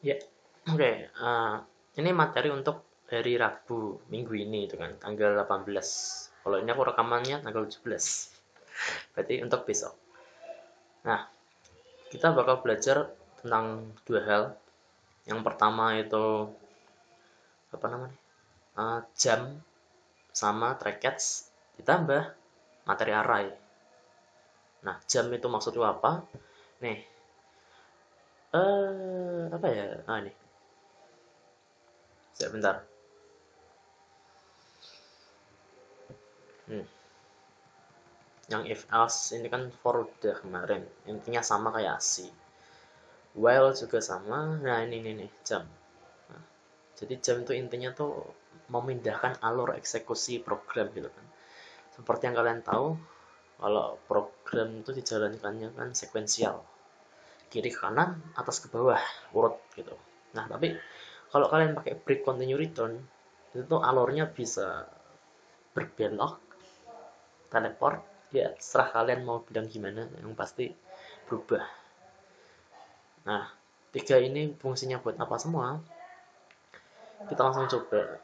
Ya, oke. Ini materi untuk hari Rabu minggu ini itu kan, tanggal 18. Kalau ini aku rekamannya tanggal 17. Berarti untuk besok. Nah, kita bakal belajar tentang dua hal. Yang pertama itu apa namanya? Jam sama track catch ditambah materi array. Nah, jam itu maksudnya apa? Nih, apa ya? Ini. Sebentar. Hmm. Yang if else ini kan for udah kemarin. Intinya sama kayak si. While juga sama. Nah, ini nih jam. Nah, jadi jam itu intinya tuh memindahkan alur eksekusi program gitu kan. Seperti yang kalian tahu, kalau program itu dijalankannya kan sekuensial. Kiri ke kanan, atas ke bawah, urut gitu. Nah, tapi kalau kalian pakai break continue return, itu tuh alurnya bisa berbelok, teleport, ya serah kalian mau bilang gimana, yang pasti berubah. Nah, tiga ini fungsinya buat apa semua? Kita langsung coba.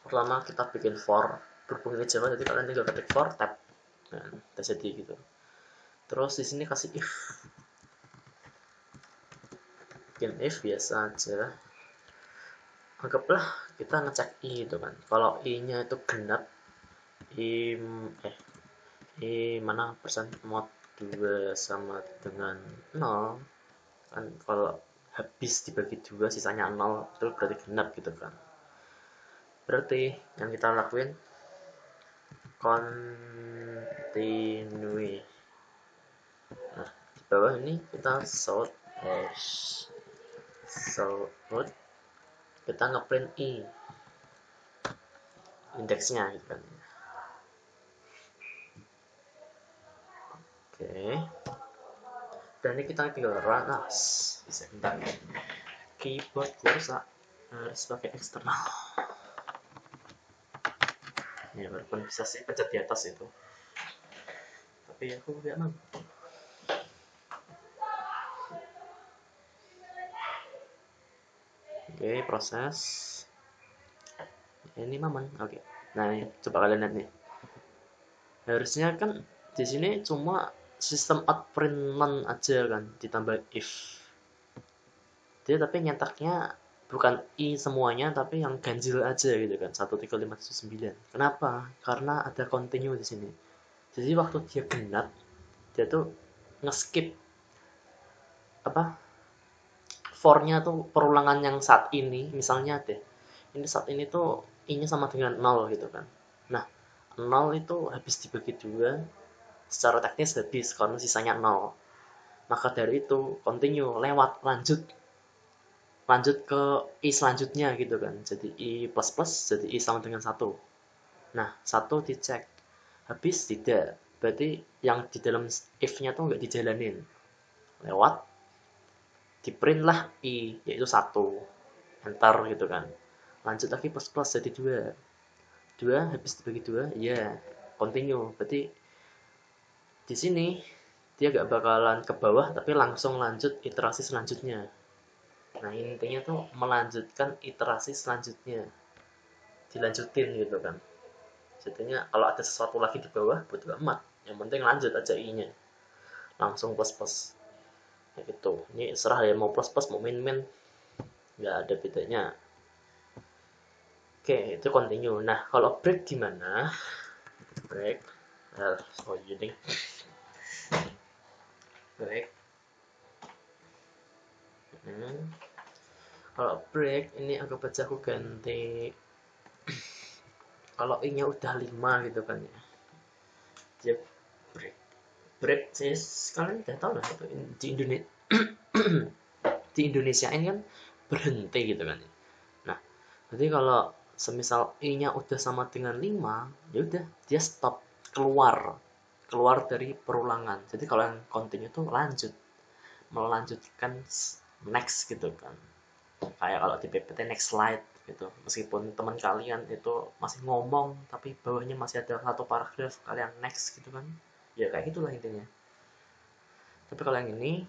Pertama kita bikin for berhubung ini Java, jadi kalian tinggal ketik for tab, nah, udah jadi gitu. Terus di sini kasih if, bikin if biasa aja. Anggaplah kita ngecek i itu kan. Kalau i-nya itu genap, i i mana persen mod 2 sama dengan 0 kan, kalau habis dibagi 2 sisanya 0 itu berarti genap gitu kan. Berarti yang kita lakuin continue. Nah, di bawah ini kita sort hash. Sort, kita ngeprint i indeksnya gitu kan. Oke. Dan ini kita tinggal run. Bisa bentar. Keyboard rusak, harus pakai eksternal. Ya, walaupun bisa sih pencet di atas itu, tapi aku nggak mau. Oke, proses. Ini momen. Oke. Nah, ini coba kalian lihat nih. Harusnya kan di sini cuma sistem out print none aja kan, ditambah if. Dia tapi nyetaknya bukan i semuanya, tapi yang ganjil aja gitu kan, 13579. Kenapa? Karena ada continue di sini. Jadi waktu dia genap, dia tuh ngeskip apa, for-nya tuh perulangan yang saat ini, misalnya deh, ini saat ini tuh i-nya sama dengan 0 gitu kan. Nah, 0 itu habis dibagi 2, secara teknis habis karena sisanya 0. Maka dari itu continue, lewat, lanjut lanjut ke i selanjutnya gitu kan. Jadi i plus plus jadi i sama dengan 1. Nah, 1 dicek. Habis tidak. Berarti yang di dalam if-nya tuh nggak dijalanin. Lewat, di print lah i, yaitu 1. Enter gitu kan. Lanjut lagi plus plus jadi 2. 2 habis dibagi 2, ya continue. Berarti di sini dia gak bakalan ke bawah tapi langsung lanjut iterasi selanjutnya. Nah, intinya tuh melanjutkan iterasi selanjutnya, dilanjutin gitu kan. Jadinya kalau ada sesuatu lagi di bawah bodo amat, yang penting lanjut aja i-nya, langsung plus plus kayak gitu. Ini serah ya, mau plus plus mau min min, nggak ada bedanya. Oke, itu continue. Nah, kalau break gimana? Break, jadi break. Kalau break ini anggap aja aku ganti, kalau i-nya udah 5 gitu kan ya, dia break. Break sih kalian udah tahu lah itu di Indonesia. Di Indonesia ini kan berhenti gitu kan. Nah, jadi kalau semisal i-nya udah sama dengan 5, ya udah dia stop, keluar keluar dari perulangan. Jadi kalau yang continue tuh lanjut, melanjutkan next gitu kan. Kayak kalau di PPT next slide gitu. Meskipun teman kalian itu masih ngomong tapi bawahnya masih ada satu paragraf, kalian next gitu kan. Ya kayak gitulah intinya. Tapi kalau yang ini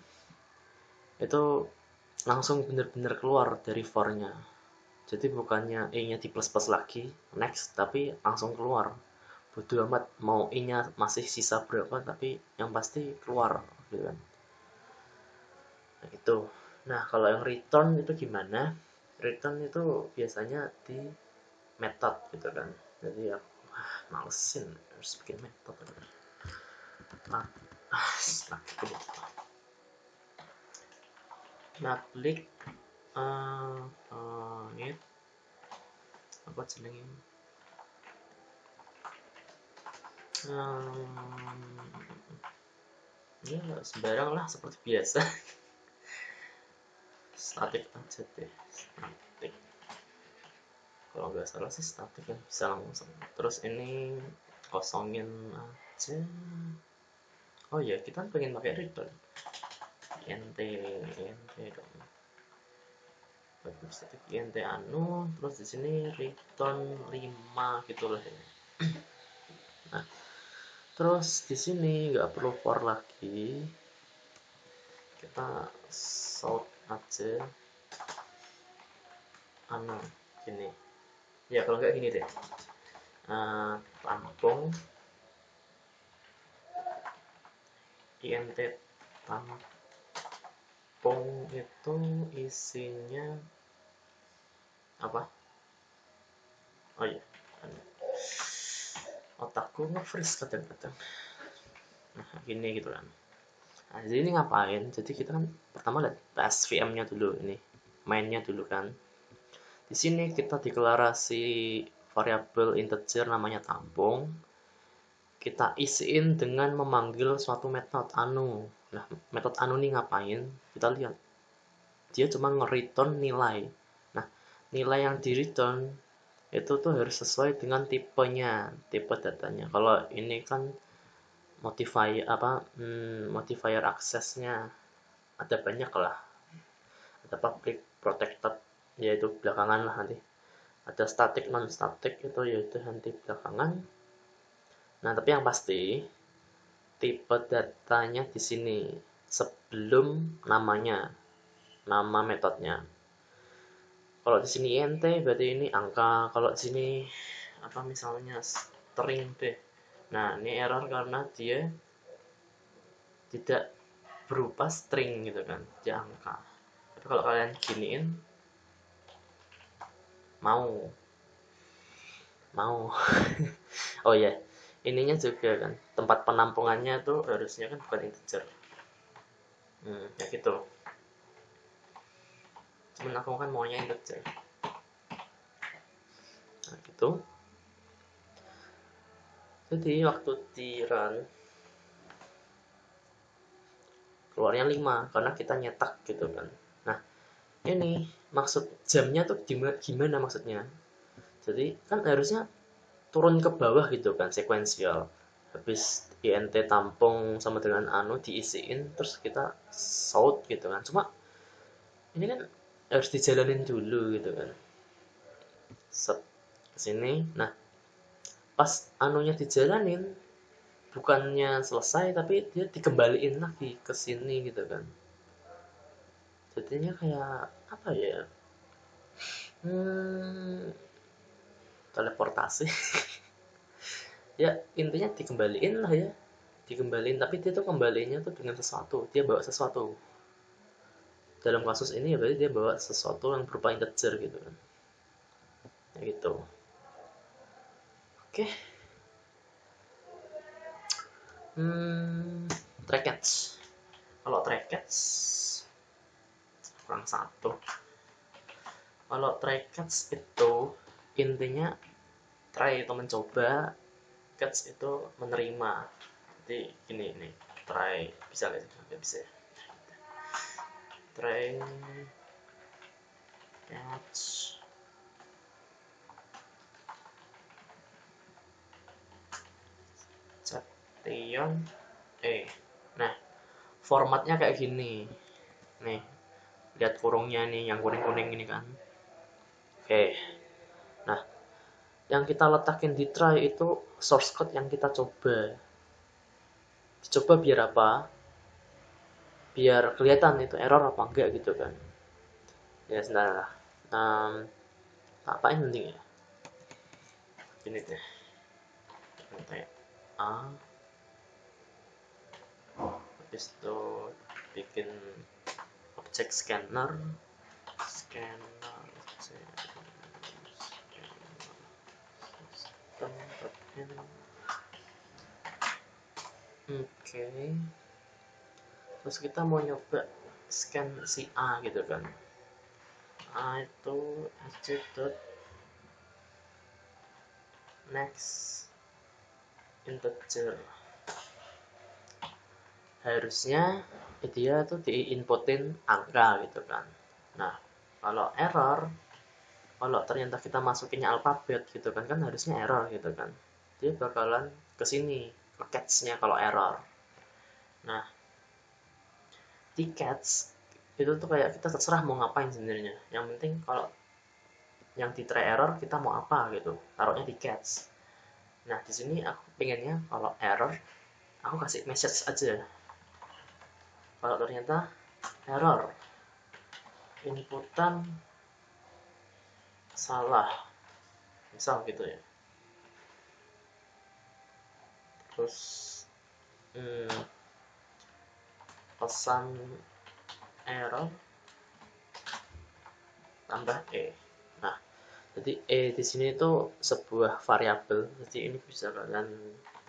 itu langsung bener-bener keluar dari for-nya. Jadi bukannya E-nya di plus-plus lagi, next, tapi langsung keluar. Bodo amat mau E-nya masih sisa berapa, tapi yang pasti keluar gitu kan. Nah, itu. Nah, kalau yang return itu gimana? Return itu biasanya di method gitu kan. Jadi ya malesin harus bikin method. Nah, klik ini apa jenenge, ya sembarang lah seperti biasa. Static aja deh, static. Kalau nggak salah sih static kan bisa langsung. Terus ini kosongin aja. Oh ya, kita pengen pakai return. int dong. Bagus, static int anu, terus di sini return 5 gitu lah ya. Nah, terus di sini nggak perlu for lagi. Kita sort aja anu gini. Ya kalau nggak gini deh. Tampung int tampung itu isinya apa? Oh iya, otakku nge-freeze kadang-kadang. Nah gini gitu kan. Nah jadi ini ngapain? Jadi kita kan pertama lihat svm-nya dulu, ini mainnya dulu kan. Di sini kita deklarasi variabel integer namanya tampung. Kita isiin dengan memanggil suatu metode anu. Nah, metode anu ini ngapain? Kita lihat. Dia cuma nge-return nilai. Nah, nilai yang di-return itu tuh harus sesuai dengan tipenya, tipe datanya. Kalau ini kan modifier aksesnya ada banyak lah. Ada public, protected, yaitu belakangan lah nanti. Ada static, non static, itu yaitu nanti belakangan. Nah, tapi yang pasti tipe datanya di sini sebelum namanya, nama metodenya. Kalau di sini int berarti ini angka, kalau di sini apa misalnya string deh. Nah, ini error karena dia tidak berupa string gitu kan, dia angka. Tapi kalau kalian giniin mau oh ya, ininya juga kan tempat penampungannya tuh harusnya kan bukan integer. Ya gitu. Cuman aku kan maunya integer. Nah gitu. Jadi waktu di run keluarnya 5 karena kita nyetak gitu kan. Nah ini maksud jamnya tuh gimana maksudnya? Jadi kan harusnya turun ke bawah gitu kan, sekuensial. Habis int tampung sama dengan anu diisiin, terus kita sort gitu kan. Cuma ini kan harus dijalanin dulu gitu kan. Set sini. Nah, pas anunya dijalanin bukannya selesai tapi dia dikembaliin lagi ke sini gitu kan. Jadinya kayak apa ya? Teleportasi. Ya intinya dikembaliin lah ya, dikembaliin, tapi dia tuh kembalinya tuh dengan sesuatu, dia bawa sesuatu. Dalam kasus ini ya berarti dia bawa sesuatu yang berupa integer gitu kan, ya gitu. Oke. Try catch. Kalau try catch kurang satu. Kalau try catch itu intinya try itu mencoba, catch itu menerima. Jadi gini nih, try bisa nggak sih? Nggak bisa. Try catch Tion nah formatnya kayak gini nih, lihat kurungnya nih yang kuning-kuning ini kan. Oke, nah yang kita letakin di try itu source code yang kita coba biar apa, biar kelihatan itu error apa enggak gitu kan. Ya sebentar lah. Apain penting ya, ini deh, A, habis itu bikin objek scanner, system.in. Oke, terus kita mau nyoba scan si A gitu kan. A itu next integer, harusnya dia tuh diinputin angka gitu kan. Nah kalau error, kalau ternyata kita masukinnya alfabet gitu kan, kan harusnya error gitu kan, dia bakalan kesini ke catch-nya kalau error. Nah di catch itu tuh kayak kita terserah mau ngapain sebenarnya, yang penting kalau yang di try error kita mau apa gitu, taruhnya di catch. Nah di sini aku pengennya kalau error aku kasih message aja, kalau ternyata error inputan salah misal gitu ya. Terus pesan error tambah E. Nah jadi E di sini itu sebuah variabel, jadi ini bisa kalian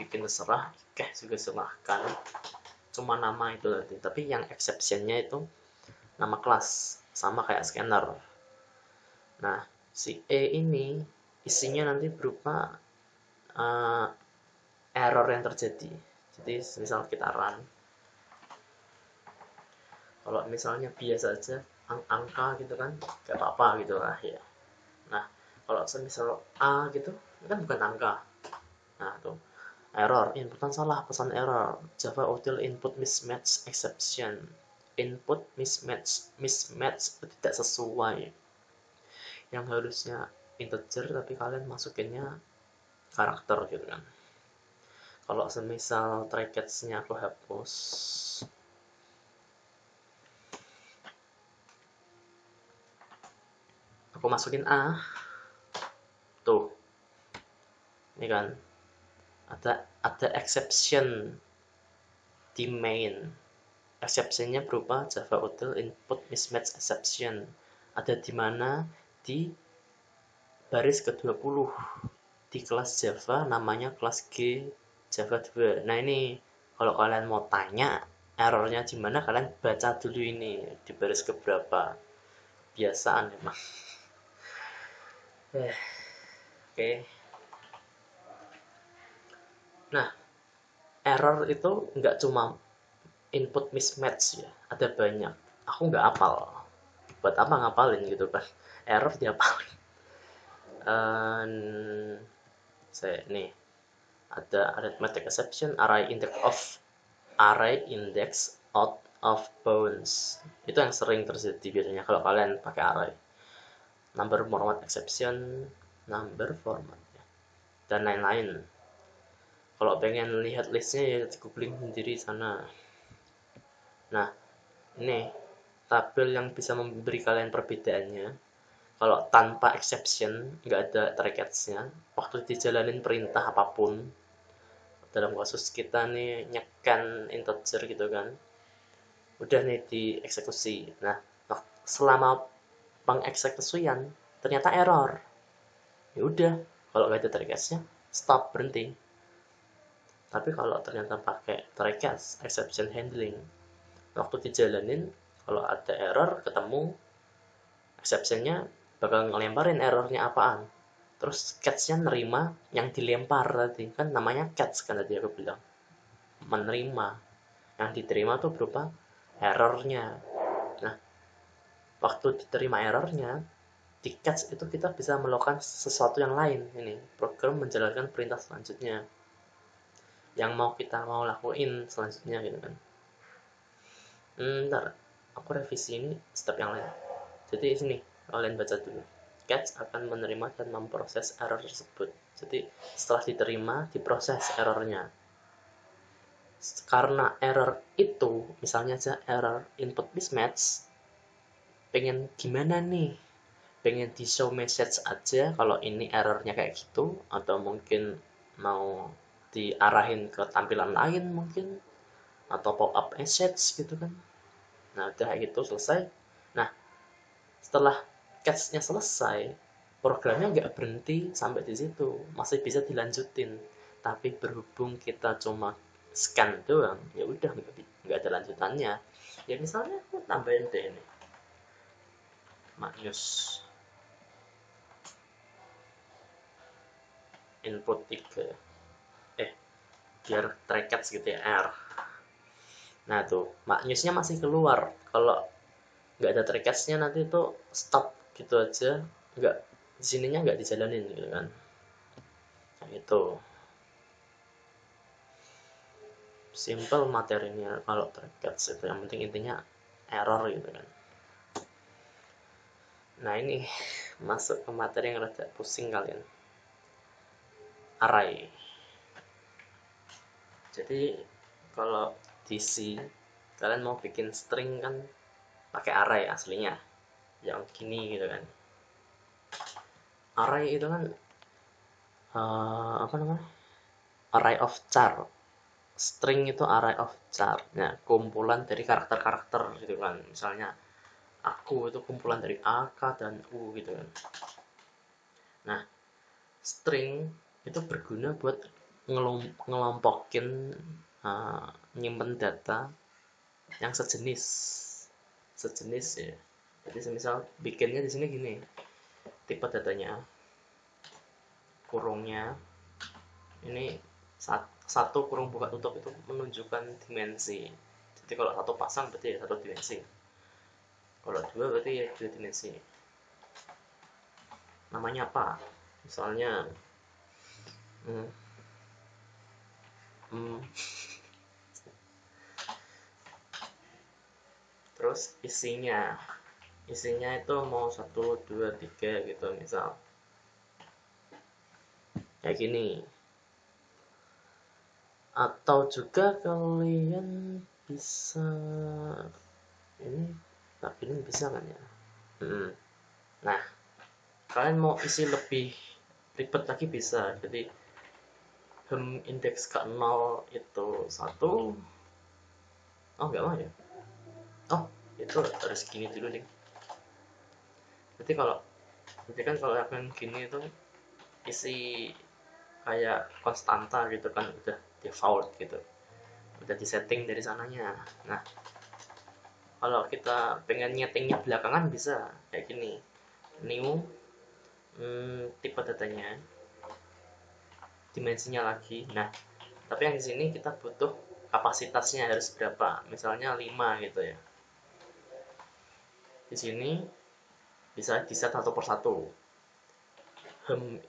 bikin terserah, juga silahkan, cuma nama itu tadi, tapi yang exceptionnya itu nama kelas sama kayak scanner. Nah si E ini isinya nanti berupa error yang terjadi. Jadi misal kita run, kalau misalnya biasa aja angka gitu kan gak apa-apa gitu lah ya. Nah kalau semisal A gitu kan bukan angka, nah tuh error inputan salah, pesan error Java util input mismatch exception, input mismatch tidak sesuai, yang harusnya integer tapi kalian masukinnya karakter gitu kan. Kalau semisal try catch-nya aku hapus, aku masukin A, tuh ini kan ada exception di main. Exceptionnya berupa Java util input mismatch exception, ada di mana di baris ke-20 di kelas Java, namanya kelas G Java 2. Nah ini kalau kalian mau tanya errornya di mana, kalian baca dulu ini di baris keberapa. Biasaan emang. Oke. Nah error itu nggak cuma input mismatch ya, ada banyak. Aku nggak hafal, buat apa ngapalin gitu kan, error diapalin. Saya nih ada arithmetic exception, array index out of bounds, itu yang sering terjadi biasanya kalau kalian pakai array. Number format exception, number format dan lain-lain. Kalau pengen lihat listnya ya googling sendiri sana. Nah ini tabel yang bisa memberi kalian perbedaannya. Kalau tanpa exception, nggak ada trackets-nya, waktu dijalanin perintah apapun, dalam kasus kita nih nyekan integer gitu kan, udah nih dieksekusi. Nah selama pengeksekusian ternyata error, ya udah, kalau nggak ada trackets-nya stop, berhenti. Tapi kalau ternyata pakai trackets exception handling, waktu dijalanin kalau ada error ketemu, exceptionnya bakal ngelemparin errornya apaan, terus catch-nya nerima yang dilempar tadi kan, namanya catch kan tadi aku bilang, menerima yang diterima tuh berupa errornya. Nah waktu diterima errornya di catch itu kita bisa melakukan sesuatu yang lain, ini program menjalankan perintah selanjutnya yang mau lakuin selanjutnya gitu kan. Ntar aku revisi ini step yang lain. Jadi sini kalian baca dulu, catch akan menerima dan memproses error tersebut. Jadi setelah diterima diproses errornya. karena error itu, misalnya aja error input mismatch, pengen gimana nih, pengen di show message aja kalau ini errornya kayak gitu, atau mungkin mau diarahin ke tampilan lain mungkin, atau pop up message gitu kan. Nah udah kayak gitu selesai. Nah setelah catch-nya selesai, programnya nggak berhenti sampai di situ, masih bisa dilanjutin. Tapi berhubung kita cuma scan doang, ya udah nggak ada lanjutannya. Ya misalnya aku tambahin deh ini maknyus input 3, biar trackets gitu ya, R. Nah tuh maknyusnya masih keluar. Kalau nggak ada tracketsnya nanti tuh stop gitu aja, nggak di sininya nggak dijalanin gitu kan. Nah itu simple materinya kalau trackets itu, yang penting intinya error gitu kan. Nah ini masuk ke materi yang rada pusing kalian, array. Jadi kalau di C kalian mau bikin string kan pakai array aslinya yang gini gitu kan. Array itu kan apa namanya, array of char. String itu array of char, nah kumpulan dari karakter-karakter gitu kan. Misalnya aku itu kumpulan dari A, K, dan U gitu kan. Nah string itu berguna buat ngelompokin nyimpen data yang sejenis ya. Jadi semisal bikinnya di sini gini, tipe datanya kurungnya ini satu kurung buka tutup itu menunjukkan dimensi. Jadi kalau satu pasang berarti ya satu dimensi, kalau dua berarti ya dua dimensi. Namanya apa? Misalnya hmm, hmm, terus isinya itu mau 1, 2, 3 gitu misal kayak gini. Atau juga kalian bisa ini, tak pilih bisa kan ya. Nah kalian mau isi lebih ribet lagi bisa. Jadi indeks ke 0 itu 1. Oh nggak mau ya, oh itu harus gini dulu nih. Jadi kan kalau yang gini itu isi kayak konstanta gitu kan, udah default gitu, udah disetting dari sananya. Nah kalau kita pengen nyetingnya belakangan bisa kayak gini, new tipe datanya, dimensinya lagi. Nah tapi yang di sini kita butuh kapasitasnya harus berapa, misalnya 5 gitu ya. Di sini bisa di set satu persatu.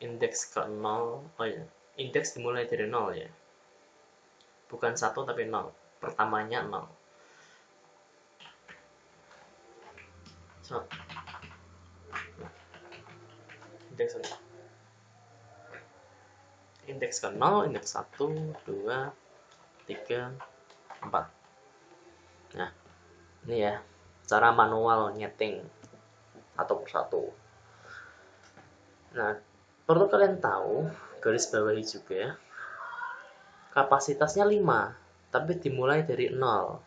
Indeks ke 0, oh ya, indeks dimulai dari 0 ya, bukan 1 tapi 0, pertamanya 0. So, indeks ke 0, indeks 1, 2, 3, 4. Nah ini ya cara manual nyeting satu persatu. Nah perlu kalian tahu, garis bawahi juga ya, kapasitasnya 5 tapi dimulai dari 0,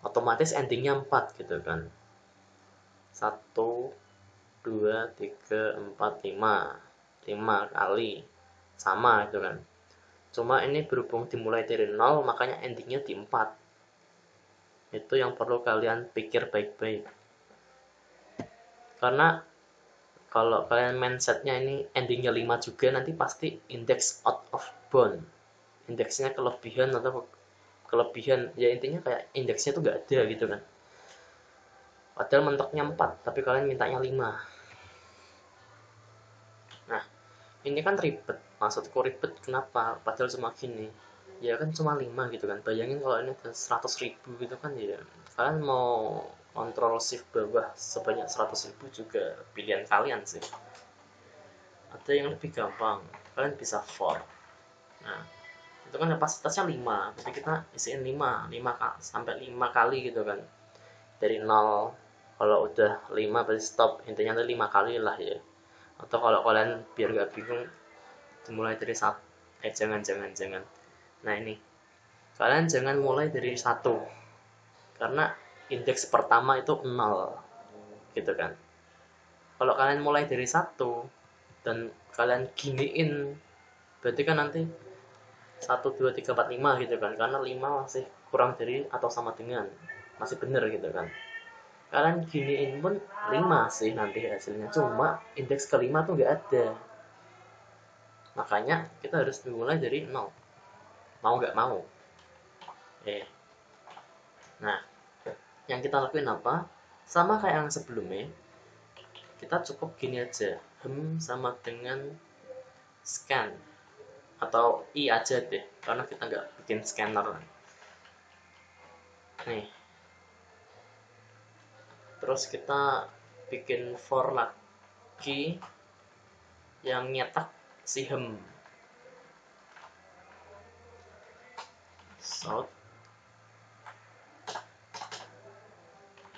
otomatis endingnya 4 gitu kan. 1, 2, 3, 4, 5 kali sama gitu kan. Cuma ini berhubung dimulai dari 0 makanya endingnya di 4. Itu yang perlu kalian pikir baik-baik, karena kalau kalian mindsetnya ini endingnya 5 juga, nanti pasti indeks out of bound, indeksnya kelebihan ya, intinya kayak indeksnya tuh gak ada gitu kan, padahal mentoknya 4 tapi kalian mintanya 5. Nah ini kan ribet, maksudku ribet kenapa, padahal cuma gini ya kan, cuma 5 gitu kan. Bayangin kalau ini 100.000 gitu kan ya, kalian mau kontrol shift bawah sebanyak 100.000 juga pilihan kalian sih. Ada yang lebih gampang, kalian bisa for. Nah itu kan kapasitasnya 5, jadi kita isiin 5 sampai 5 kali gitu kan, dari 0. Kalau udah 5 berarti stop, intinya itu 5 kali lah ya. Atau kalau kalian biar gak bingung, dimulai dari 1. Jangan. Nah ini, kalian jangan mulai dari 1, karena indeks pertama itu 0 gitu kan. Kalau kalian mulai dari 1 dan kalian giniin, berarti kan nanti 1, 2, 3, 4, 5 gitu kan, karena 5 masih kurang dari atau sama dengan, masih bener gitu kan. Kalian giniin pun 5 sih nanti hasilnya, cuma indeks kelima tuh nggak ada. Makanya kita harus dimulai dari 0, mau nggak mau. Nah, yang kita lakuin apa? Sama kayak yang sebelumnya, kita cukup gini aja, sama dengan scan atau i aja deh, karena kita nggak bikin scanner. Nih, terus kita bikin for lagi yang nyetak si south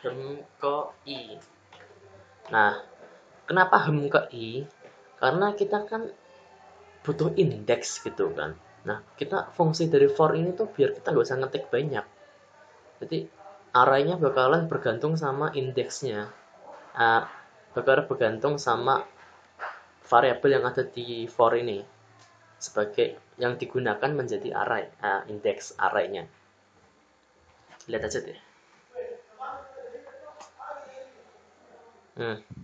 ke i. Nah, kenapa ke i? Karena kita kan butuh indeks gitu kan. Nah, kita fungsi dari for ini tuh biar kita nggak usah ngetik banyak. Jadi arraynya bakalan bergantung sama indeksnya, bakalan bergantung sama variabel yang ada di for ini sebagai yang digunakan menjadi array, indeks arraynya. Lihat aja deh.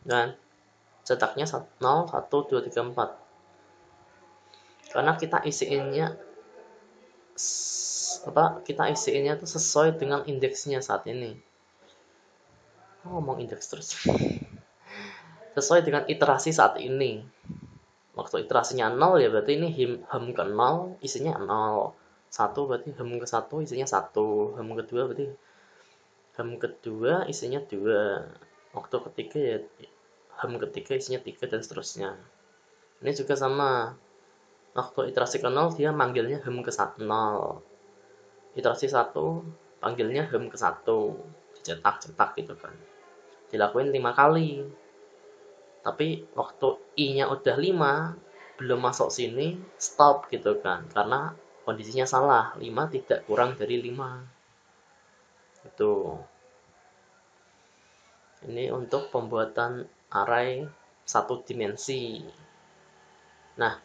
Dan cetaknya 0, 1, 2, 3, 4. Karena kita isiinnya tuh sesuai dengan indeksnya saat ini. Ngomong indeks terus. Sesuai dengan iterasi saat ini. Waktu iterasinya 0 ya berarti ini ke 0 isinya 0. 1 berarti ke 1 isinya 1. Kedua berarti kedua isinya 2. Waktu ketiga ya ketiga isinya 3 dan seterusnya. Ini juga sama. Waktu iterasi ke 0 dia manggilnya ke 0. Iterasi 1 panggilnya ke 1. Cetak gitu kan. Dilakuin 5 kali. Tapi waktu i-nya udah 5 belum masuk sini, stop gitu kan. Karena kondisinya salah, 5 tidak kurang dari 5. Itu. Ini untuk pembuatan array 1 dimensi. Nah,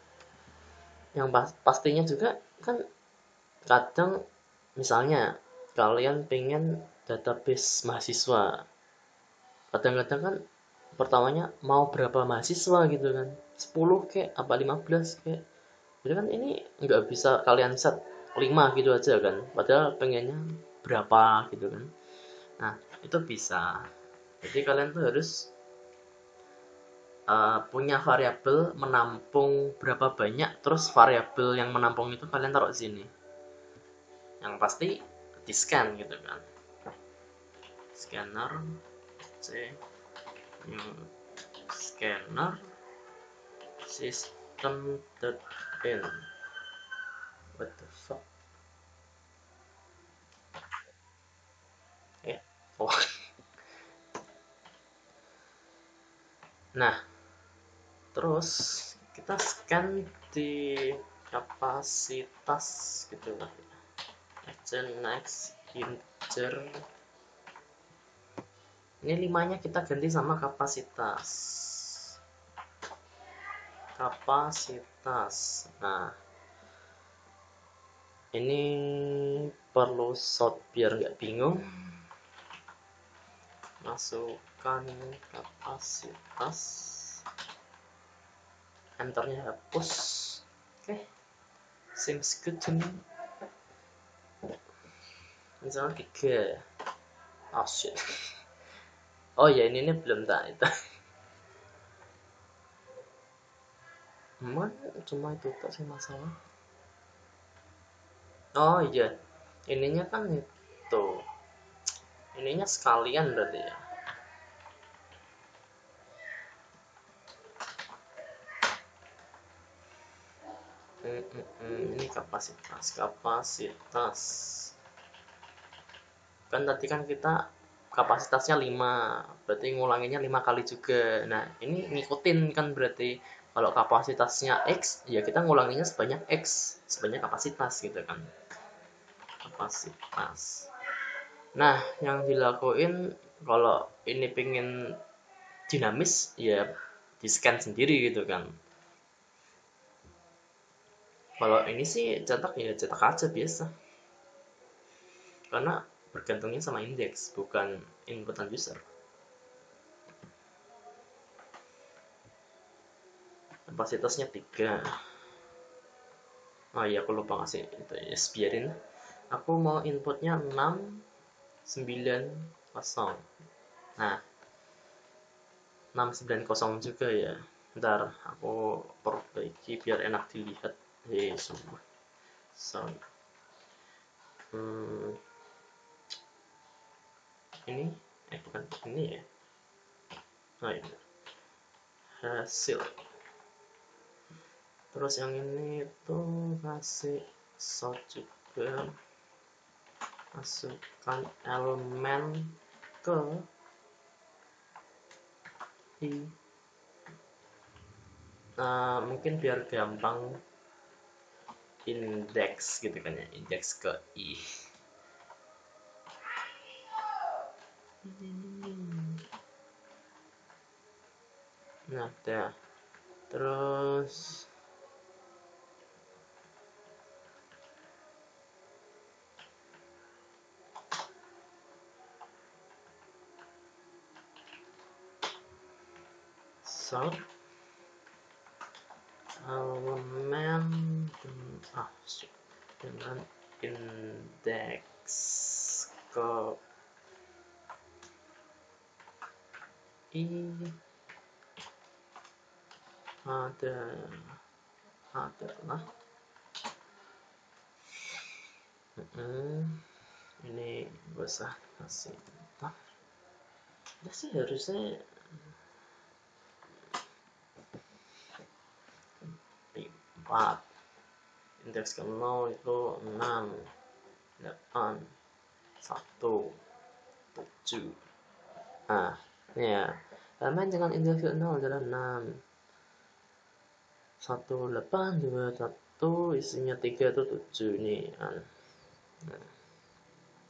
yang pastinya juga kan kadang misalnya kalian pengen database mahasiswa. Kadang-kadang kan pertamanya mau berapa mahasiswa gitu kan, 10 kek apa 15 kek. Jadi kan ini nggak bisa kalian set 5 gitu aja kan, padahal pengennya berapa gitu kan. Nah, itu bisa. Jadi kalian tuh harus punya variabel menampung berapa banyak, terus variabel yang menampung itu kalian taruh di sini. Yang pasti di scan gitu kan. Scanner scanner system.in. What the fuck? Oh. Nah, terus kita scan di kapasitas gitu lah. Next integer. Ini 5-nya kita ganti sama kapasitas. Nah, ini perlu sort biar nggak bingung. Masukkan kapasitas, enternya hapus. Oke, seems good to me. Misalnya 3. Oh shit. Oh ya, ini belum tak itu. Cuma itu tak sih masalah. Oh iya, ininya kan itu. Ininya sekalian berarti ya. Ini kapasitas kan tadi kan kita kapasitasnya 5, berarti ngulanginnya 5 kali juga. Nah ini ngikutin kan, berarti kalau kapasitasnya X ya kita ngulanginnya sebanyak X, sebanyak kapasitas gitu kan, kapasitas. Nah yang dilakuin kalau ini pengen dinamis ya di scan sendiri gitu kan. Kalau ini sih cetak ya cetak aja biasa, karena bergantungnya sama indeks bukan inputan user. Kapasitasnya 3. Oh iya aku lupa ngasih itu ya, biarin. Aku mau inputnya 690. Nah 690 juga ya, ntar aku perbaiki biar enak dilihat. Semua sorry. Ini bukan ini ya. Nah ini hasil. Terus yang ini tuh kasih sort juga, masukkan elemen ke i. Mungkin biar gampang indeks gitu kan ya, indeks ke i. Nah udah, terus sort elemen dengan indeks ke i adalah ini gak usah kasih udah sih harusnya 4. Indeks ke 0 itu 6, 8, 1, 7. Nah ini ya, elemen dengan indeks ke 0 adalah 6, 1, 8, 2, 1, isinya 3 itu 7 ini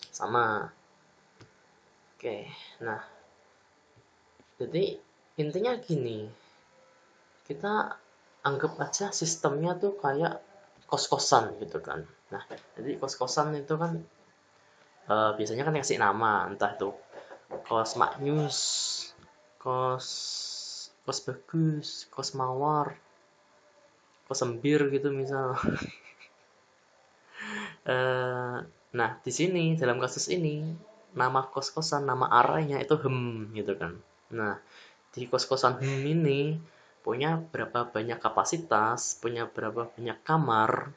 sama. Oke, nah jadi intinya gini, kita anggap aja sistemnya tuh kayak kos-kosan gitu kan. Nah jadi kos-kosan itu kan biasanya kan kasih nama, entah tuh kos maknyus, kos bagus, kos mawar, kos sembir gitu misal. Nah di sini dalam kasus ini nama kos-kosan, nama arahnya itu gitu kan. Nah di kos-kosan ini punya berapa banyak kapasitas, punya berapa banyak kamar,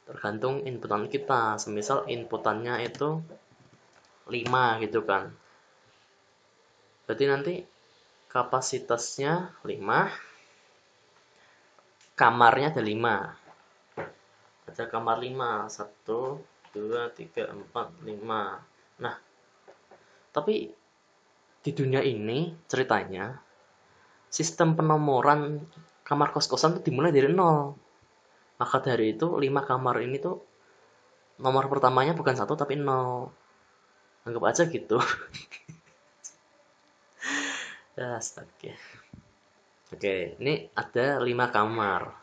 tergantung inputan kita. Semisal inputannya itu 5 gitu kan, berarti nanti kapasitasnya 5, kamarnya ada 5, ada kamar 5, 1, 2, 3, 4, 5. Nah tapi di dunia ini ceritanya sistem penomoran kamar kos-kosan itu dimulai dari 0. Maka dari itu 5 kamar ini tuh nomor pertamanya bukan 1 tapi 0. Anggap aja gitu. Astaga. Oke, ini ada 5 kamar.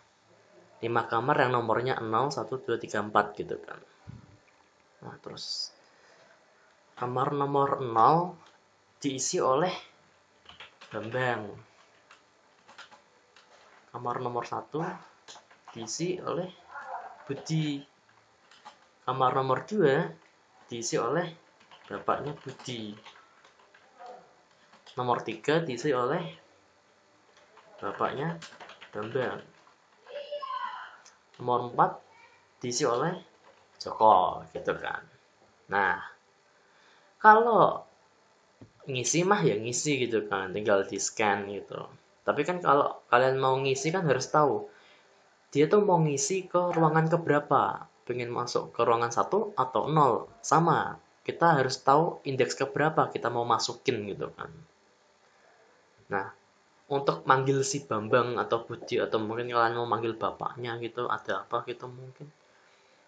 5 kamar yang nomornya 0, 1, 2, 3, 4 gitu kan. Nah, terus kamar nomor 0 diisi oleh Bambang. Kamar nomor 1 diisi oleh Budi. Kamar nomor 2 diisi oleh bapaknya Budi. Nomor 3 diisi oleh bapaknya Bambang. Nomor 4 diisi oleh Joko gitu kan. Nah kalau ngisi mah ya ngisi gitu kan, tinggal di scan gitu. Tapi kan kalau kalian mau ngisi kan harus tahu di dia tuh mau ngisi ke ruangan keberapa, pengen masuk ke ruangan 1 atau 0, sama. Kita harus tahu indeks keberapa kita mau masukin gitu kan. Nah, untuk manggil si Bambang atau Budi atau mungkin kalian mau manggil bapaknya gitu, ada apa gitu mungkin.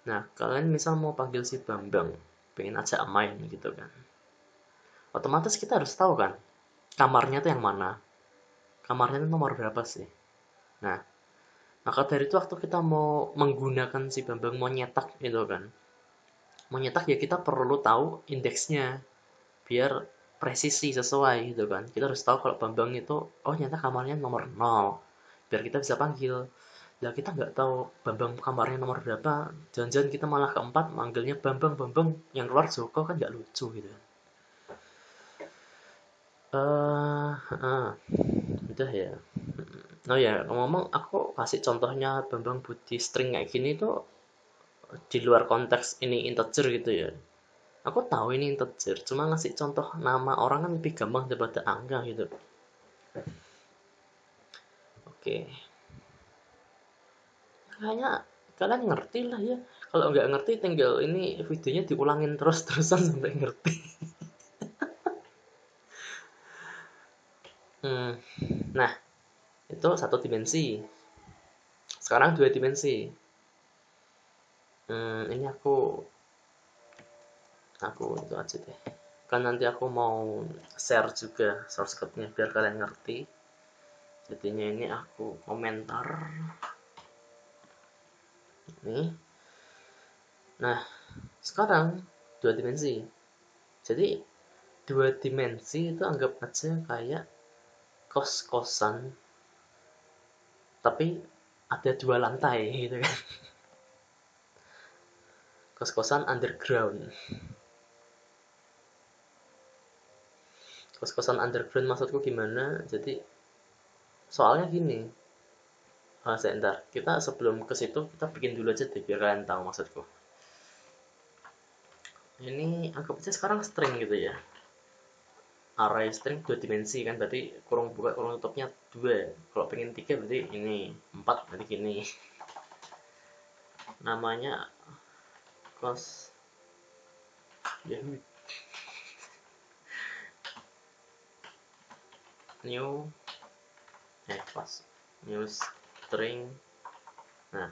Nah, kalian misal mau panggil si Bambang, pengen ajak main gitu kan. Otomatis kita harus tahu kan, kamarnya tuh yang mana. Kamarnya tuh nomor berapa sih. Nah, maka dari itu waktu kita mau menggunakan si Bambang mau nyetak gitu kan. Mau nyetak ya kita perlu tahu indeksnya biar presisi sesuai gitu kan. Kita harus tahu kalau Bambang itu oh nyetak kamarnya nomor 0 biar kita bisa panggil. Lah kita nggak tahu Bambang kamarnya nomor berapa, jangan-jangan kita malah keempat manggilnya Bambang Bambang yang keluar Joko kan nggak lucu gitu. Udah ya. Oh ya, ngomong aku kasih contohnya Bambang Budi string kayak gini tuh di luar konteks ini integer gitu ya. Aku tahu ini integer, cuma ngasih contoh nama orang kan lebih gampang daripada angka gitu. Oke. Kayaknya kalian ngerti lah ya. Kalau nggak ngerti tinggal ini videonya diulangin terus-terusan sampai ngerti. Nah, itu satu dimensi. Sekarang dua dimensi. Ini aku itu aja deh. Kan nanti aku mau share juga source code-nya biar kalian ngerti. Jadinya ini aku komentar. Nih. Nah, sekarang dua dimensi. Jadi dua dimensi itu anggap aja kayak kos-kosan tapi ada dua lantai gitu kan. Kos-kosan underground. Kos-kosan underground maksudku gimana? Jadi soalnya gini. Sebentar, kita sebelum ke situ kita bikin dulu aja deh biar kalian tahu maksudku. Ini anggap aja sekarang string gitu ya. Array string dua dimensi kan berarti kurung buka kurung tutupnya 2. Kalau pengen 3 berarti ini, 4 berarti gini. Namanya cos Yahoo new pas new string. Nah,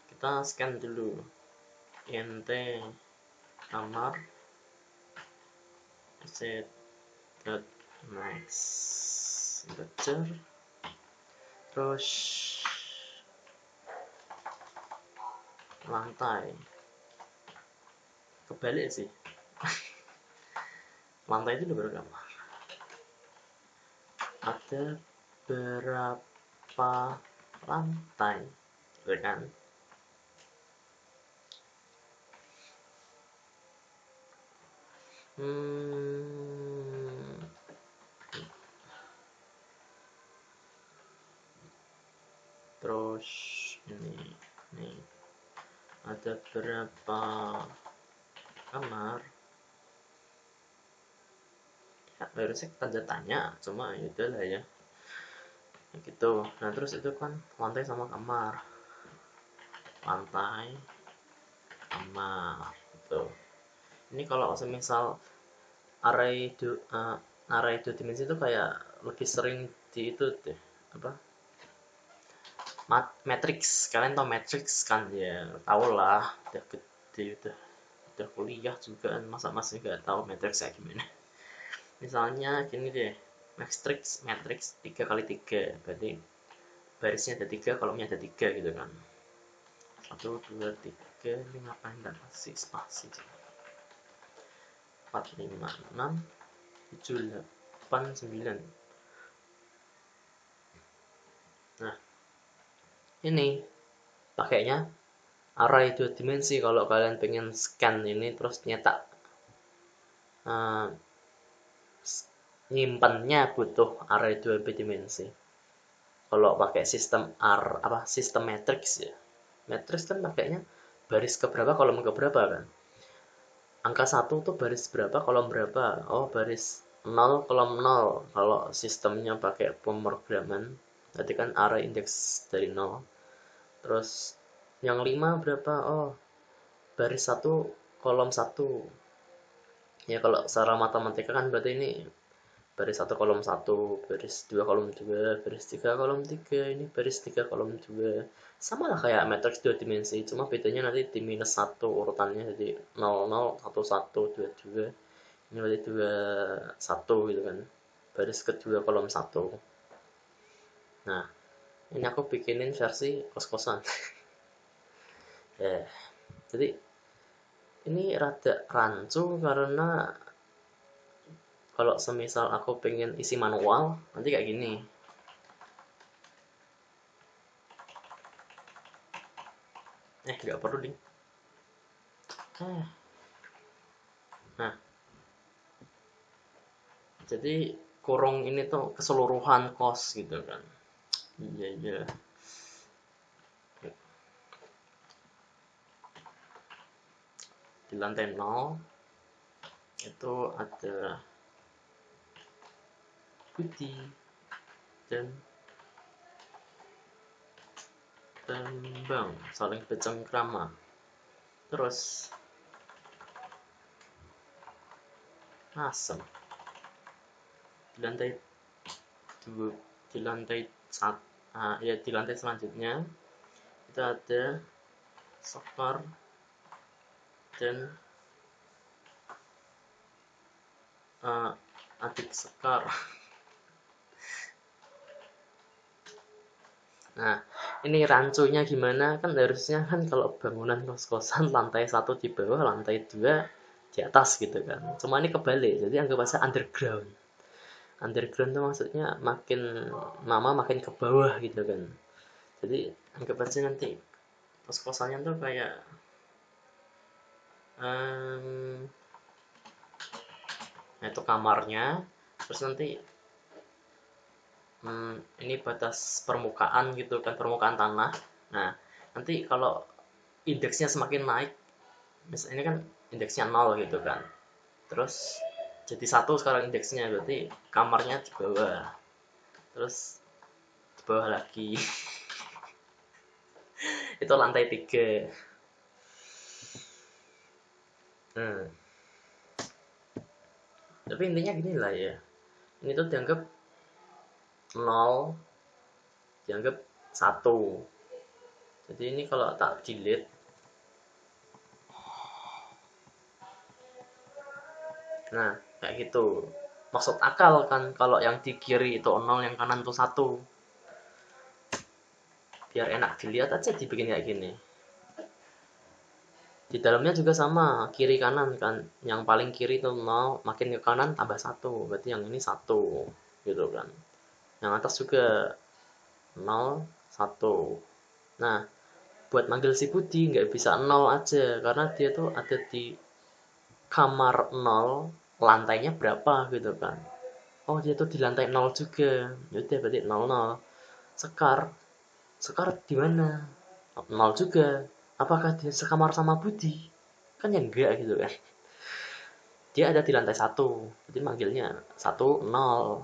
kita scan dulu int kamar set dot max integer terus lantai kebalik sih. Lantai itu berapa kamar, ada berapa lantai gitu kan. Terus ini ada berapa kamar ya, harusnya tanda tanya cuma itu lah ya gitu. Nah terus itu kan lantai sama kamar, lantai kamar gitu. Ini kalau semisal array dua dimensi itu kayak lebih sering di itu deh apa matrix. Kalian tau matrix kan ya, tau lah, udah gede udah kuliah juga kan, masa masih nggak tahu matrix kayak gimana. Misalnya gini deh, matrix 3 kali 3 berarti barisnya ada 3, kolomnya ada 3 gitu kan. 1, 2, 3, ini ngapain nggak kasih spasi 4, 5, 6, 7, 8, 9. Nah ini pakainya array 2 dimensi kalau kalian pengen scan ini terus nyetak nyimpannya butuh array 2 dimensi. Kalau pakai sistem sistem matrix ya, matrix kan pakainya baris keberapa kolom keberapa kan. Angka 1 tuh baris berapa kolom berapa, oh baris 0 kolom 0 kalau sistemnya pakai pemrograman, berarti kan array indeks dari 0. Terus yang 5 berapa? Oh, baris 1 kolom 1. Ya kalau secara matematika kan berarti ini baris 1 kolom 1, baris 2 kolom 2, baris 3 kolom 3, ini baris 3 kolom 2. Sama lah kayak matriks 2 dimensi, cuma bedanya nanti di minus 1 urutannya, jadi 0 0 1 1 2 2. Ini berarti 2 1 gitu kan. Baris kedua kolom 1. Nah, ini aku bikinin versi kos-kosan. Jadi ini rada rancu karena kalau semisal aku pengen isi manual nanti kayak gini. Nggak perlu ding. Nah, jadi kurung ini tuh keseluruhan kos gitu kan. Iya. Di lantai 0 itu ada putih dan Bambang saling bercengkrama. Terus asem di lantai 2, di lantai 1, ya di lantai selanjutnya itu ada Sekar dan adik Sekar. Nah, ini rancunya gimana? Kan harusnya kan kalau bangunan kos-kosan lantai 1 di bawah, lantai 2 di atas gitu kan. Cuma ini kebalik, jadi anggap aja underground. Underground tuh maksudnya makin lama makin ke bawah gitu kan. Jadi anggap aja nanti kos-kosannya tuh kayak itu kamarnya, terus nanti ini batas permukaan gitu kan, permukaan tanah. Nah, nanti kalau indeksnya semakin naik, misalnya ini kan indeksnya 0 gitu kan, terus jadi 1 sekarang indeksnya, berarti kamarnya di bawah, terus di bawah lagi. Itu lantai 3. Tapi intinya gini lah ya, ini tuh dianggap 0, dianggap 1. Jadi ini kalau tak delete, nah kayak gitu. Maksud akal kan kalau yang di kiri itu 0, yang kanan tuh 1. Biar enak dilihat aja dibikin kayak gini. Di dalamnya juga sama, kiri kanan kan. Yang paling kiri tuh 0, makin ke kanan tambah 1. Berarti yang ini 1 gitu kan. Yang atas juga 0 1. Nah, buat manggil si Budi nggak bisa 0 aja karena dia tuh ada di kamar 0, lantainya berapa gitu kan. Oh, dia tuh di lantai 0 juga. Yaudah berarti 00. Sekar. Sekar di mana? 0 juga. Apakah dia sekamar sama Budi? Kan ya enggak gitu kan. Dia ada di lantai 1. Jadi manggilnya 1 0.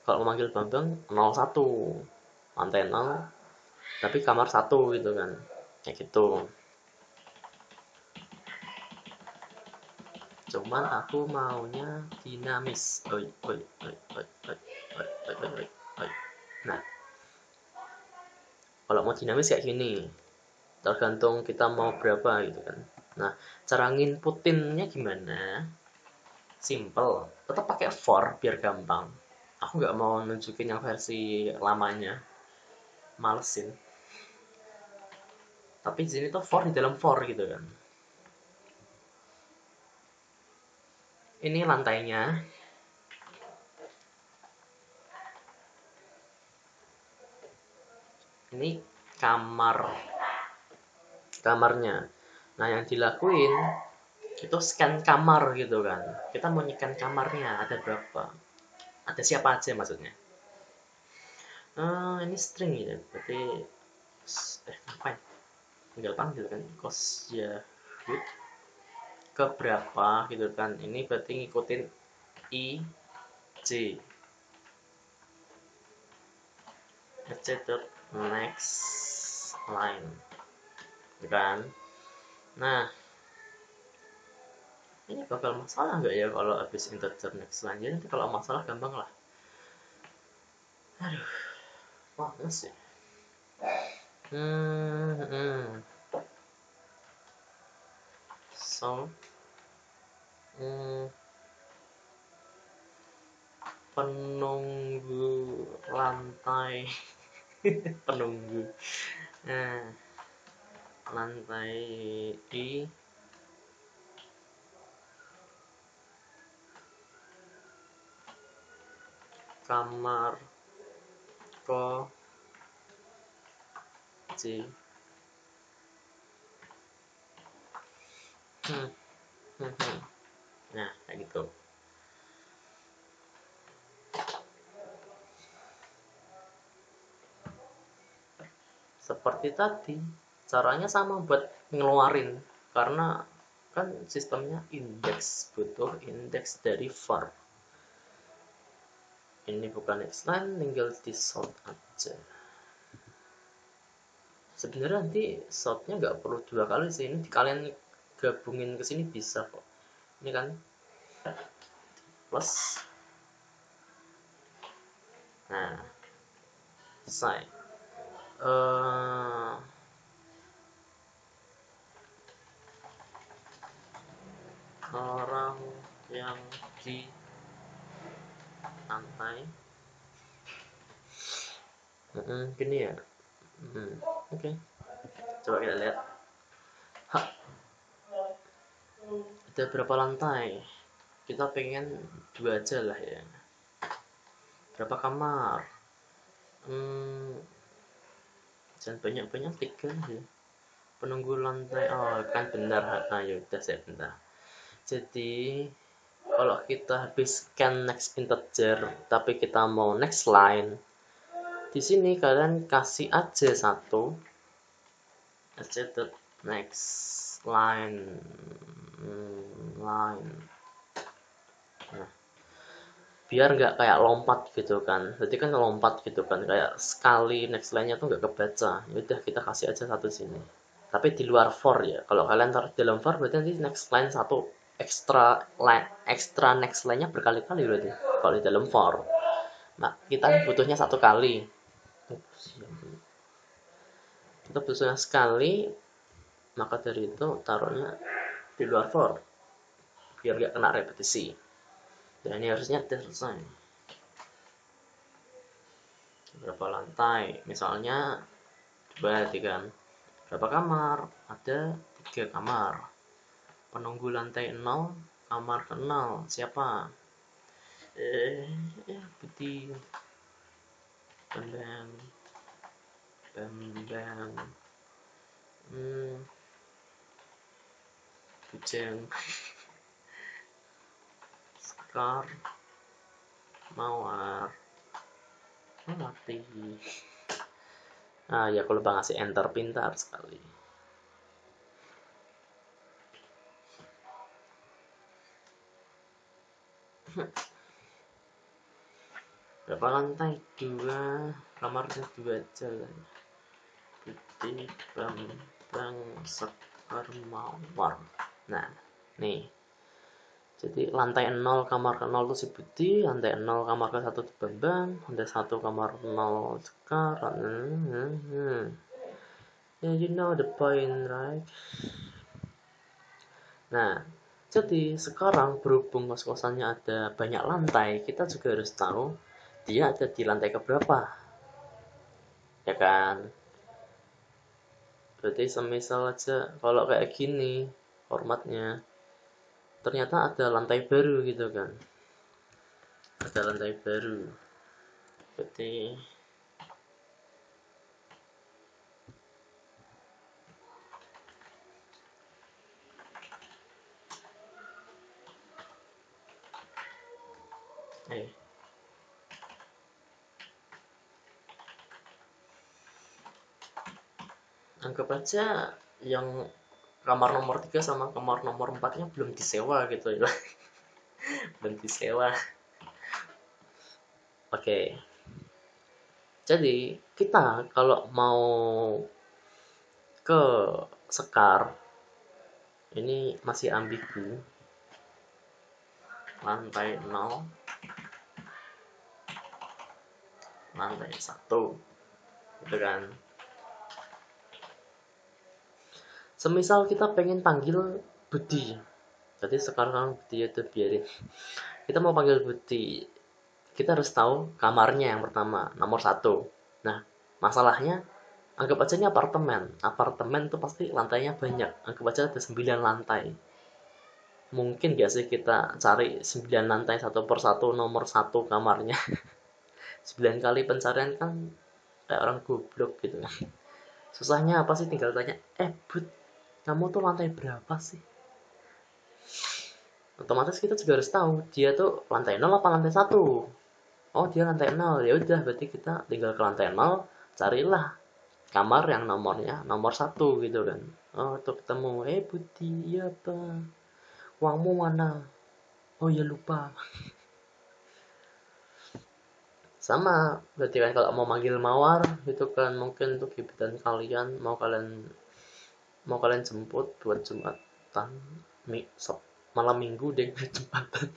Kalau memanggil Bambang 0 1. Lantai 0 tapi kamar 1 gitu kan. Kayak gitu. Cuman aku maunya dinamis. Nah, kalau mau dinamis kayak gini, tergantung kita mau berapa gitu kan. Nah, cara nginputinnya gimana? Simple, tetap pakai for biar gampang. Aku nggak mau nunjukin yang versi lamanya, malesin. Tapi di sini tuh for di dalam for gitu kan. Ini lantainya. Ini kamarnya. Nah, yang dilakuin itu scan kamar gitu kan. Kita mau nyikan kamarnya ada berapa, ada siapa aja maksudnya. Ini string ya, berarti ngapain, tinggal panggil kan, kos ya ke berapa gitu kan. Ini berarti ngikutin I J etc. Next line, kan? Nah, ini bakal masalah nggak ya kalau habis integer next line? Jadi nanti kalau masalah gampang lah. Aduh, panas sih. So, penunggu lantai penunggu lantai di kamar ko C. Nah, kayak gitu. Seperti tadi, caranya sama buat ngeluarin, karena kan sistemnya indeks, butuh indeks dari var. Ini bukan next line, tinggal di sort aja. Sebenarnya nanti sortnya nggak perlu 2 kali sih, ini kalian gabungin ke sini bisa kok. Ini kan plus, nah selesai. Orang yang di lantai gini ya. Oke. Coba kita lihat. Ada berapa lantai? Kita pengen 2 aja lah ya. Berapa kamar? Jangan banyak-banyak, 3 aja. Penunggu lantai, oh kan benar. Ya udah, saya bentar. Jadi kalau kita habis scan next integer tapi kita mau next line, di sini kalian kasih aja 1 next line. Nah, biar nggak kayak lompat gitu kan. Jadi kan lompat gitu kan, kayak sekali next line-nya tuh nggak kebaca. Ya udah, kita kasih aja 1 sini. Tapi di luar for ya. Kalau kalian taruh di dalam for, berarti nanti next line 1 extra next line-nya berkali-kali berarti. Kalau di dalam for. Nah, kita butuhnya 1 kali. Kita butuhnya sekali, maka dari itu taruhnya di luar for biar gak kena repetisi. Dan ini harusnya selesai. Berapa lantai? Misalnya 2 kan. Berapa kamar? Ada 3 kamar. Penunggu lantai 0, kamar ke 0. Siapa? Putih. Bam. Bujang. Sekar. Mawar. Mati. Ya kalau bang ngasih enter, pintar sekali. Berapa lantai? 2. Kamarnya 2 aja lah. Putih, bang, sekar, mawar. Nah, nih. Jadi lantai 0 kamar ke 0 itu si Budi, lantai 0 kamar ke 1 itu Bambang, lantai 1 kamar 0 Sekar. Yeah, you know the point, right? Nah, jadi sekarang berhubung kos-kosannya ada banyak lantai, kita juga harus tahu dia ada di lantai keberapa. Ya kan? Berarti semisal aja kalau kayak gini formatnya, ternyata ada lantai baru gitu kan. Ada lantai baru. Berarti anggap aja yang kamar nomor 3 sama kamar nomor 4-nya belum disewa gitu ya. berhenti sewa. Oke, jadi kita kalau mau ke Sekar ini masih ambigu, lantai 0, lantai 1 gitu kan. Semisal kita pengen panggil Budi, jadi sekarang Budi itu biarin, kita mau panggil Budi, kita harus tahu kamarnya yang pertama, nomor 1. Nah, masalahnya anggap aja ini apartemen tuh pasti lantainya banyak, anggap aja ada 9 lantai. Mungkin gak sih kita cari 9 lantai satu per satu nomor 1 kamarnya? 9 kali pencarian kan kayak orang goblok gitu kan. Susahnya apa sih, tinggal tanya, Bud, kamu tuh lantai berapa sih? Otomatis kita juga harus tahu dia tuh lantai 0 apa lantai 1. Oh, dia lantai 0. Ya udah, berarti kita tinggal ke lantai 0, carilah kamar yang nomornya nomor 1 gitu kan. Oh, tuh ketemu. Budi, iya apa? Uangmu mana? Oh ya, lupa. Sama, berarti kan kalau mau manggil mawar gitu kan, mungkin untuk gebetan kalian mau kalian jemput buat Jumatan, malam minggu deh, Jumatan.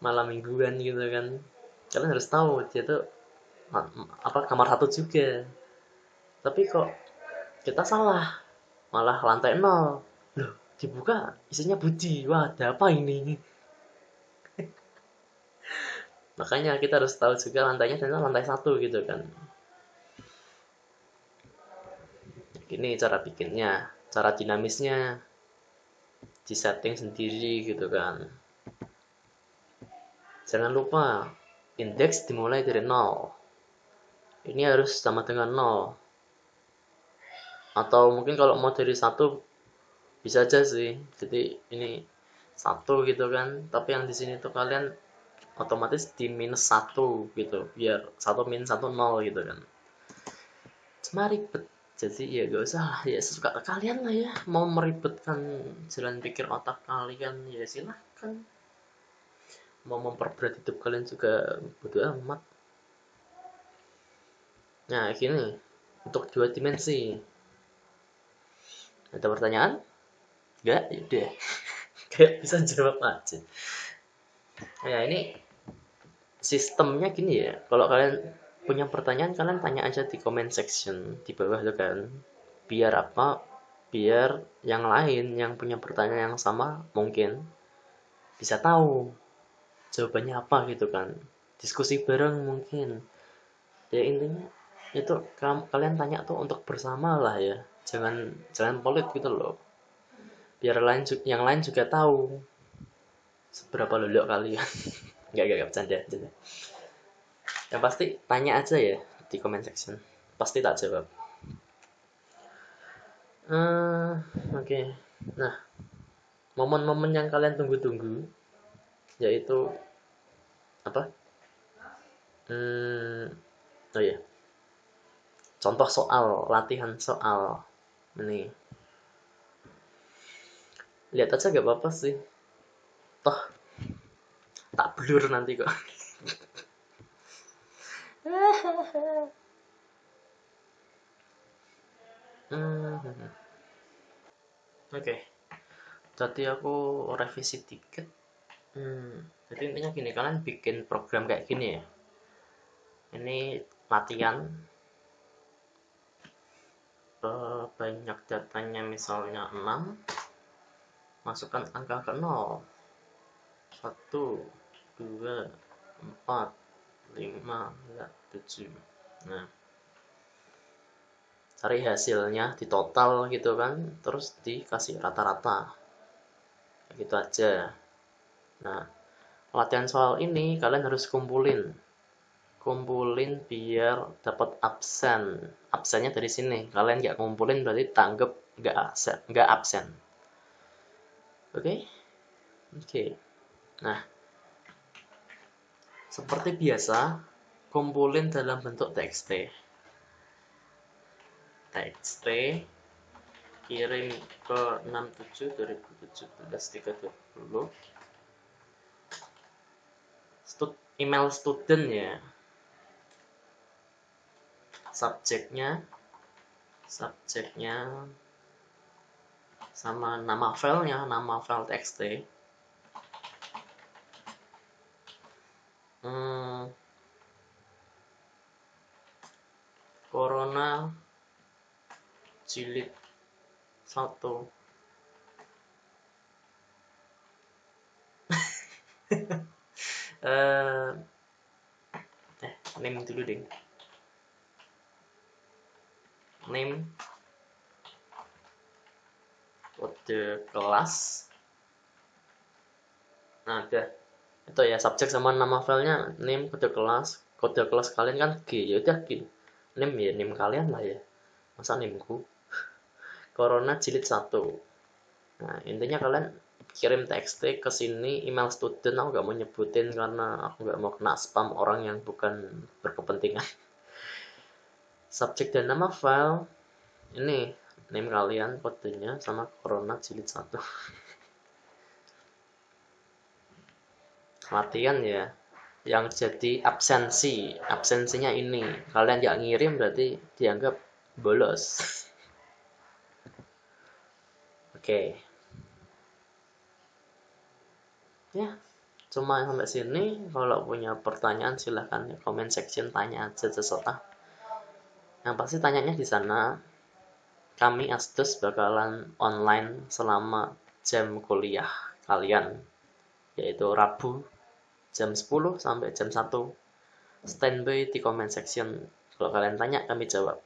Malam mingguan gitu kan. Kalian harus tahu dia tuh apa kamar 1 juga. Tapi kok kita salah, malah lantai 0. Loh, dibuka isinya Budi. Wah, ada apa ini? Makanya kita harus tahu juga lantainya ternyata lantai 1 gitu kan. Ini cara bikinnya, cara dinamisnya di setting sendiri gitu kan. Jangan lupa indeks dimulai dari 0. Ini harus sama dengan 0. Atau mungkin kalau mau dari 1 bisa aja sih. Jadi ini 1 gitu kan. Tapi yang di sini tuh kalian otomatis di minus 1 gitu. Biar 1 minus 1 0 gitu kan. Cuma ribet. Jadi ya gak usah lah, ya sesuka kalian lah ya. Mau meribetkan jalan pikir otak kalian ya silahkan. Mau memperberat hidup kalian juga bodo amat. Nah gini, untuk 2 dimensi ada pertanyaan? Enggak? Yaudah. Kayak bisa jawab aja. Nah ini sistemnya gini ya, kalau kalian punya pertanyaan kalian tanya aja di comment section di bawah tuh kan. Biar apa? Biar yang lain yang punya pertanyaan yang sama mungkin bisa tahu jawabannya apa gitu kan. Diskusi bareng mungkin. Ya intinya itu kalian tanya tuh untuk bersama lah ya. Jangan pelit gitu loh. Biar yang lain juga tahu seberapa luluk kalian. Enggak bercanda. Yang pasti tanya aja ya di comment section. Pasti tak jawab. Oke. Nah, momen-momen yang kalian tunggu-tunggu yaitu apa? Oh ya. Contoh soal, latihan soal. Ini. Lihat aja gak apa-apa sih. Toh tak blur nanti kok. Oke. Jadi aku revisi dikit. Jadi intinya gini, kalian bikin program kayak gini ya. Ini latihan banyak datanya misalnya 6, masukkan angka ke 0, 1, 2, 4, 5, 7. Nah, cari hasilnya di total gitu kan, terus dikasih rata-rata gitu aja. Nah, latihan soal ini kalian harus kumpulin biar dapat absennya dari sini. Kalian nggak kumpulin berarti tanggap nggak absen. Oke. Nah, seperti biasa kumpulin dalam bentuk txt kirim ke 67 2017 320 email student ya. Subjeknya sama nama filenya, nama file txt. Corona jilid 1. Name dulu deh. Name, kode kelas. Nah, udah. Itu ya, subjek sama nama filenya, name, kode kelas. Kode kelas kalian kan G, ya udah G. Name ya, name kalian lah ya. Masa nameku? Corona jilid 1. Nah, intinya kalian kirim txt ke sini, email student. Aku gak mau nyebutin karena aku gak mau kena spam orang yang bukan berkepentingan. Subjek dan nama file ini, name kalian, kodenya, sama corona jilid 1. Latihan ya, yang jadi absensinya ini kalian gak ngirim berarti dianggap bolos. Oke. Ya, cuma sampai sini. Kalau punya pertanyaan silahkan di comment section, tanya aja terserah. Yang pasti tanyanya di sana. Kami Asdos bakalan online selama jam kuliah kalian, yaitu Rabu jam 10 sampai jam 1. Standby di comment section. Kalau kalian tanya kami jawab.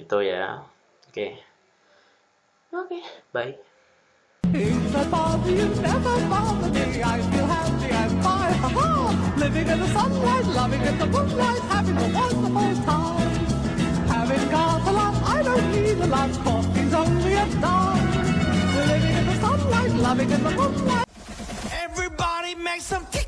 Itu ya. Oke, bye. Things that bother you never bother me. I feel happy and fine. Living in the sunlight, loving in the moonlight, having a wonderful time. Having got a lot, I don't need a lot. Coffee's only a dime. Living in the sunlight, loving in the moonlight. Everybody make some tea.